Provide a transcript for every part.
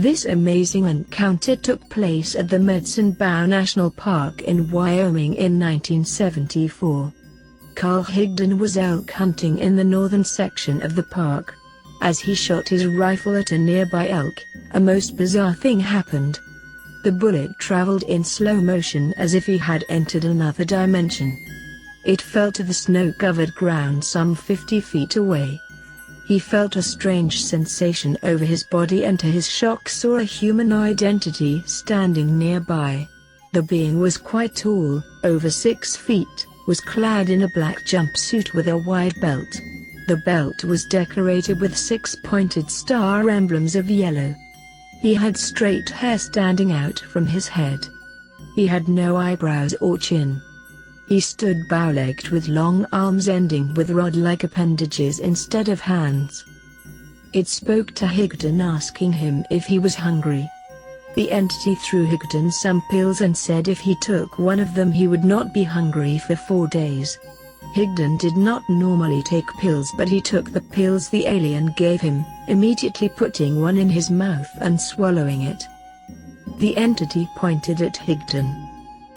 This amazing encounter took place at the Medicine Bow National Park in Wyoming in 1974. Carl Higdon was elk hunting in the northern section of the park. As he shot his rifle at a nearby elk, a most bizarre thing happened. The bullet traveled in slow motion as if he had entered another dimension. It fell to the snow-covered ground some 50 feet away. He felt a strange sensation over his body and to his shock saw a humanoid entity standing nearby. The being was quite tall, over 6 feet, was clad in a black jumpsuit with a wide belt. The belt was decorated with 6 pointed star emblems of yellow. He had straight hair standing out from his head. He had no eyebrows or chin. He stood bow-legged with long arms ending with rod-like appendages instead of hands. It spoke to Higdon asking him if he was hungry. The entity threw Higdon some pills and said if he took one of them he would not be hungry for 4 days. Higdon did not normally take pills, but he took the pills the alien gave him, immediately putting one in his mouth and swallowing it. The entity pointed at Higdon.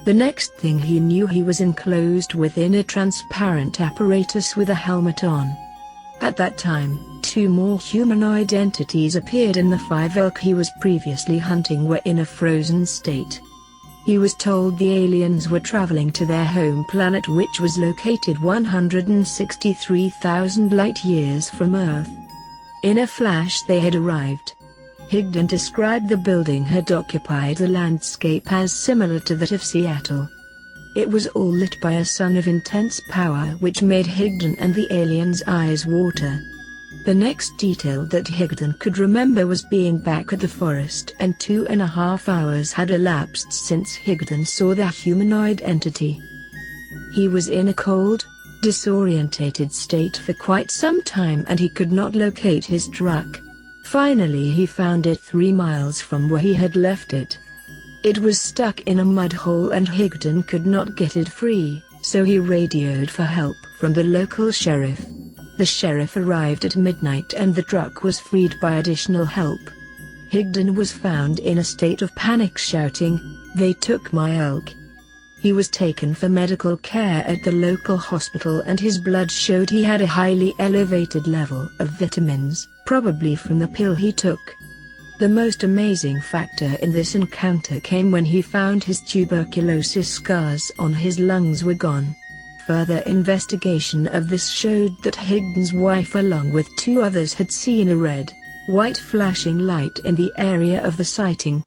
The next thing he knew, he was enclosed within a transparent apparatus with a helmet on. At that time, 2 more humanoid entities appeared and the 5 elk he was previously hunting were in a frozen state. He was told the aliens were traveling to their home planet, which was located 163,000 light-years from Earth. In a flash they had arrived. Higdon described the building had occupied the landscape as similar to that of Seattle. It was all lit by a sun of intense power which made Higdon and the aliens' eyes water. The next detail that Higdon could remember was being back at the forest, and 2.5 hours had elapsed since Higdon saw the humanoid entity. He was in a cold, disorientated state for quite some time and he could not locate his truck. Finally he found it 3 miles from where he had left it. It was stuck in a mud hole and Higdon could not get it free, so he radioed for help from the local sheriff. The sheriff arrived at midnight and the truck was freed by additional help. Higdon was found in a state of panic, shouting, "They took my elk!" He was taken for medical care at the local hospital and his blood showed he had a highly elevated level of vitamins, probably from the pill he took. The most amazing factor in this encounter came when he found his tuberculosis scars on his lungs were gone. Further investigation of this showed that Higdon's wife along with 2 others had seen a red, white flashing light in the area of the sighting.